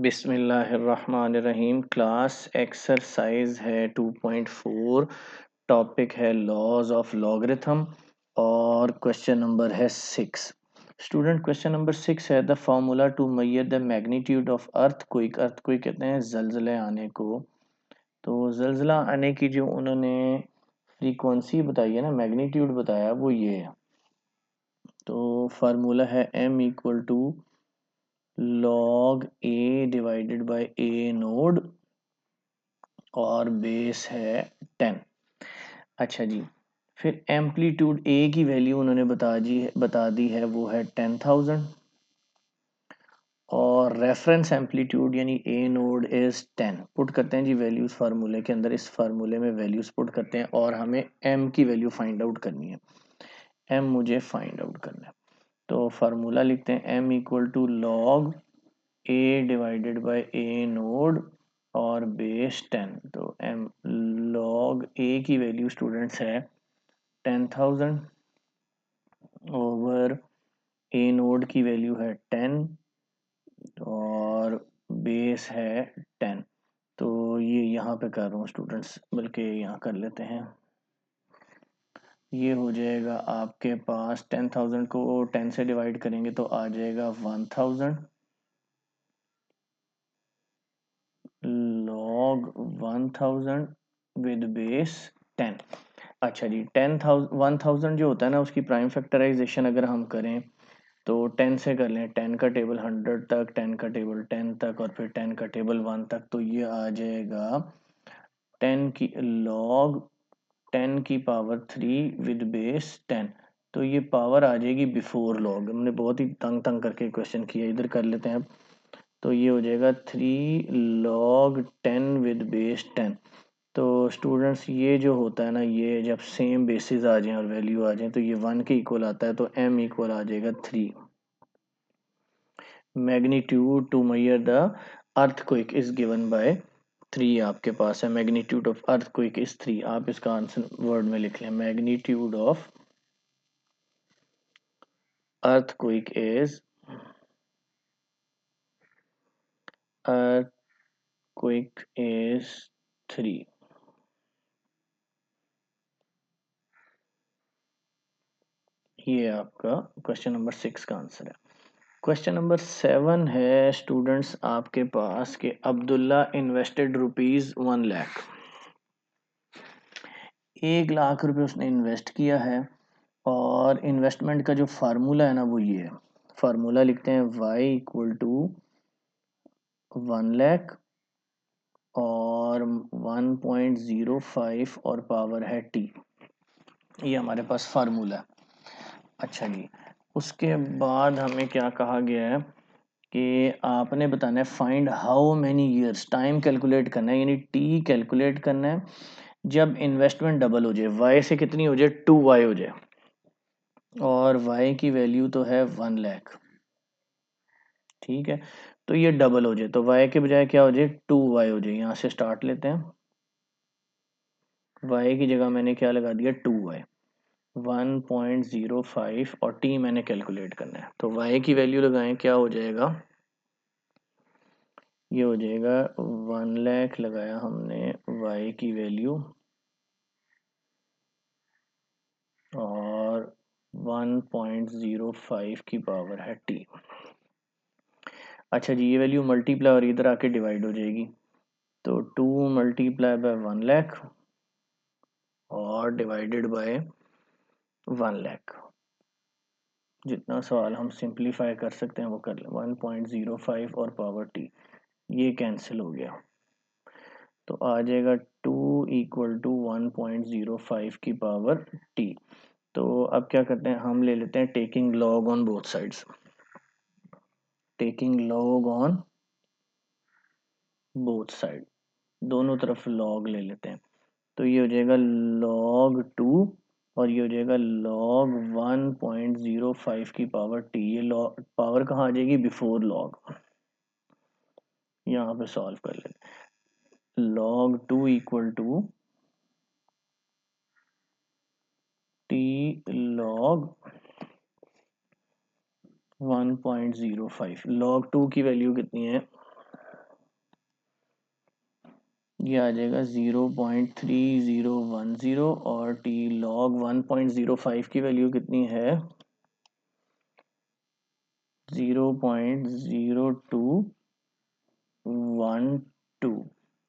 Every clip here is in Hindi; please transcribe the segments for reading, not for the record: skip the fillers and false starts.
बिस्मिल्लाहिर्रहमानिर्रहीम। क्लास एक्सरसाइज है 2.4। टॉपिक है लॉज ऑफ लॉगरिथम और क्वेश्चन नंबर है 6। स्टूडेंट, क्वेश्चन नंबर 6 है the formula to measure the magnitude of earthquake. Earthquake कहते हैं जलजले आने को। तो जलजला आने की जो उन्होंने फ्रीक्वेंसी बताई है ना, मैग्नीट्यूड बताया, वो ये है। तो फार्मूला है m equal to log a divided by a naught और बेस है 10। अच्छा जी, फिर एम्पलीट्यूड a की वैल्यू उन्होंने बता दी है, वो है 10,000। और रेफरेंस एम्पलीट्यूड यानी a नोड इज 10। पुट करते हैं जी वैल्यूज फार्मूले के अंदर। इस फार्मूले में वैल्यूज पुट करते हैं और हमें m की वैल्यू फाइंड आउट करनी है। m मुझे फाइंड आउट करना है। तो फार्मूला लिखते हैं m equal to log a divided by a naught और बेस 10। तो m log a की वैल्यू स्टूडेंट्स है 10,000 ओवर a नोड की वैल्यू है 10 और बेस है 10। तो ये यहाँ पे कर रहा हूँ स्टूडेंट्स, बल्कि यहाँ कर लेते हैं। ये हो जाएगा आपके पास 10,000 को 10 से डिवाइड करेंगे तो आ जाएगा 1,000 log 1,000 विद बेस 10। अच्छा जी, 1,000 जो होता है ना, उसकी प्राइम फैक्टराइजेशन अगर हम करें तो 10 से कर लें। 10 का टेबल 100 तक, 10 का टेबल 10 तक और फिर 10 का टेबल 1 तक। तो ये आ जाएगा 10 की log 10 की पावर 3 विद बेस 10। तो ये पावर आ जाएगी बिफोर लॉग। हमने बहुत ही तंग तंग करके क्वेश्चन किया, इधर कर लेते हैं। तो ये हो जाएगा 3 log 10 विद बेस 10। तो स्टूडेंट्स, ये जो होता है ना, ये जब सेम बेसिस आ जाएं और वैल्यू आ जाए तो ये 1 के इक्वल आता है। तो m इक्वल आ जाएगा 3। Magnitude to measure the earthquake is given by 3 आपके पास है। Magnitude of earthquake is 3। आप इसका आंसर वर्ड में लिख लें। Magnitude of earthquake is earthquake is 3। ये आपका क्वेश्चन नंबर 6 का आंसर है। क्वेश्चन नंबर 7 है स्टूडेंट्स आपके पास कि अब्दुल्ला इन्वेस्टेड रुपीज 1 लाख। 1 लाख रुपए उसने इन्वेस्ट किया है और इन्वेस्टमेंट का जो फार्मूला है ना, वो ये है। फार्मूला लिखते हैं y इक्वल टू 1 लाख और 1.05 और पावर है t। ये हमारे पास फार्मूला है। अच्छा जी, उसके बाद हमें क्या कहा गया है कि आपने बताना है find how many years. Time calculate करना है, यानी टी कैलकुलेट करना है जब इन्वेस्टमेंट डबल हो जाए। वाई से कितनी हो जाए, 2y हो जाए। और y की वैल्यू तो है 1 लाख। ठीक है, तो ये डबल हो जाए तो y के बजाय क्या हो जाए, 2y हो जाए। यहाँ से स्टार्ट लेते हैं। y की जगह मैंने क्या लगा दिया, 2y। 1.05 और t मैंने कैलकुलेट करना है। तो y की वैल्यू लगाएं, क्या हो जाएगा, ये हो जाएगा 1 लाख लगाया हमने y की वैल्यू और 1.05 की पावर है t। अच्छा जी, ये वैल्यू मल्टीप्लाई और इधर आके डिवाइड हो जाएगी। तो 2 मल्टीप्लाई बाय 1 लाख और डिवाइडेड बाय 1 लाख। जितना सवाल हम सिंप्लीफाई कर सकते हैं वो कर लें। 1.05 और पावर t, ये कैंसिल हो गया तो आ जाएगा 2 इक्वल टू 1.05 की पावर t। तो अब क्या करते हैं, हम ले लेते हैं taking log on both sides. Taking log on both side, दोनों तरफ लॉग ले लेते हैं। तो ये हो जाएगा log 2 और ये हो जाएगा log 1.05 की पावर t। ये लॉग पावर कहाँ आ जाएगी, बिफोर लॉग। यहाँ पे सॉल्व कर लेते। log 2 equal to t log 1.05। log 2 की वैल्यू कितनी है, ये आ जाएगा 0.3010 और टी लॉग 1.05 की वैल्यू कितनी है 0.0212।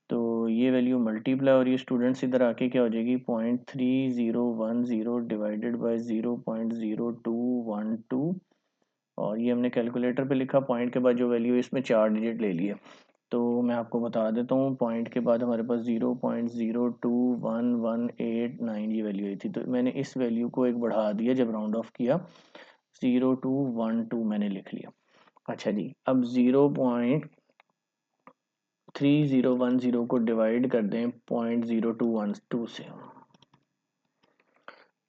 तो ये वैल्यू मल्टीप्लाई और ये स्टूडेंट्स इधर आके क्या हो जाएगी 0.3010 डिवाइडेड बाय 0.0212 और ये हमने कैलकुलेटर पे लिखा। पॉइंट के बाद जो वैल्यू है इसमें 4 डिजिट ले लिए। तो मैं आपको बता देता हूँ पॉइंट के बाद हमारे पास 0.021189 ये वैल्यू आई थी। तो मैंने इस वैल्यू को एक बढ़ा दिया जब राउंड ऑफ किया 0212 मैंने लिख लिया। अच्छा जी, अब 0.3010 को डिवाइड कर दें 0.0212 से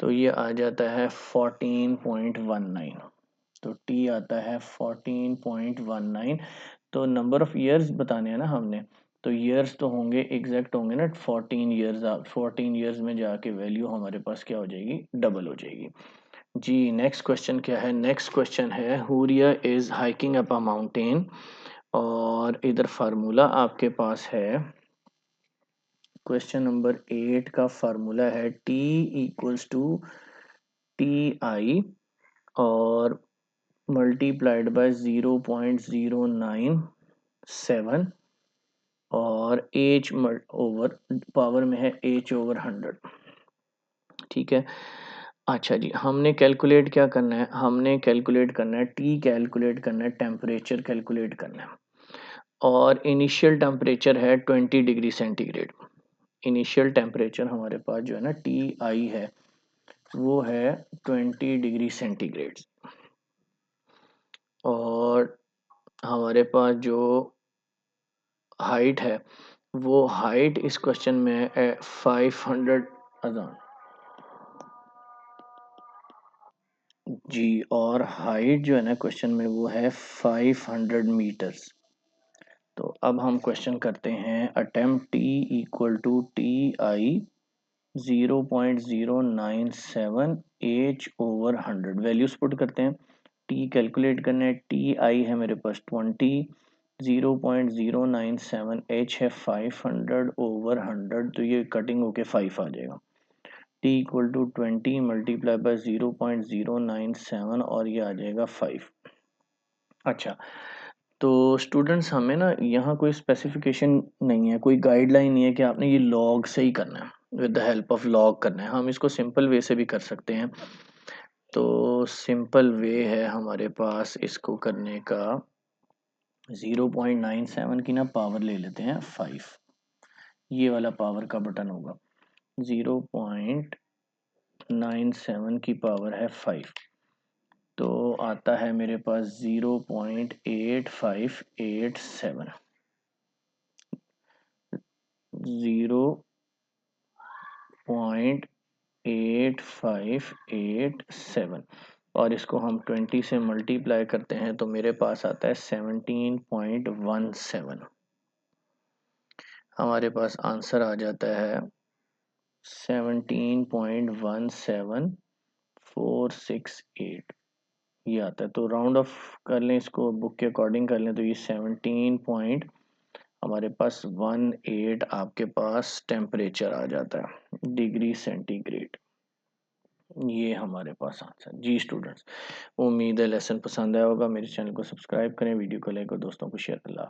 तो ये आ जाता है 14.19। तो टी आता है 14.19। तो नंबर ऑफ ईयर्स बताने हैं ना हमने, तो ईयर्स तो होंगे एग्जैक्ट होंगे ना 14 ईयर्स। 14 ईयर्स में जाके वैल्यू हमारे पास क्या हो जाएगी डबल हो जाएगी। जी नेक्स्ट क्वेश्चन क्या है, नेक्स्ट क्वेश्चन है Huriya is hiking up a mountain और इधर फार्मूला आपके पास है। क्वेश्चन नंबर 8 का फार्मूला है T equals to T I और मल्टीप्लाइड बाय 0.097 और एच ओवर पावर में है h/100। ठीक है। अच्छा जी, हमने कैलकुलेट क्या करना है, हमने कैलकुलेट करना है टी कैलकुलेट करना है, टेम्परेचर कैलकुलेट करना है और इनिशियल टेम्परेचर है 20 डिग्री सेंटीग्रेड। इनिशियल टेम्परेचर हमारे पास जो है ना टी आई है वो है 20 डिग्री सेंटीग्रेड और हमारे पास जो हाइट है वो हाइट इस क्वेश्चन में है 500 अजान जी, और हाइट जो है ना क्वेश्चन में वो है 500 मीटर्स। तो अब हम क्वेश्चन करते हैं attempt T equal to T I 0.097 h/100 values put करते हैं। टी कैलकुलेट करना है, टी आई है मेरे पास 20, 0.097 h है 500/100 तो ये कटिंग होके 5 आ जाएगा। T equal to 20 multiply by 0.097 और ये आ जाएगा 5। अच्छा, तो स्टूडेंट्स हमें ना यहाँ कोई स्पेसिफिकेशन नहीं है, कोई गाइडलाइन नहीं है कि आपने ये लॉग से ही करना है, with the help of log करना है। हम इसको सिंपल वे से भी कर सकते हैं। तो सिंपल वे है हमारे पास इसको करने का 0.97 की ना पावर ले लेते हैं 5। ये वाला पावर का बटन होगा 0.97 की पावर है 5 तो आता है मेरे पास 0.8587 0.8587 और इसको हम 20 से मल्टीप्लाई करते हैं तो मेरे पास आता है 17.17। हमारे पास आंसर आ जाता है 17.17468 ये आता है। तो राउंड ऑफ कर लें, इसको बुक के अकॉर्डिंग कर लें तो ये 17 पॉइंट हमारे पास 18 आपके पास टेम्परेचर आ जाता है डिग्री सेंटीग्रेड। ये हमारे पास आंसर। जी स्टूडेंट्स, उम्मीद है लेसन पसंद आया होगा। मेरे चैनल को सब्सक्राइब करें, वीडियो को लाइक और दोस्तों को शेयर करें।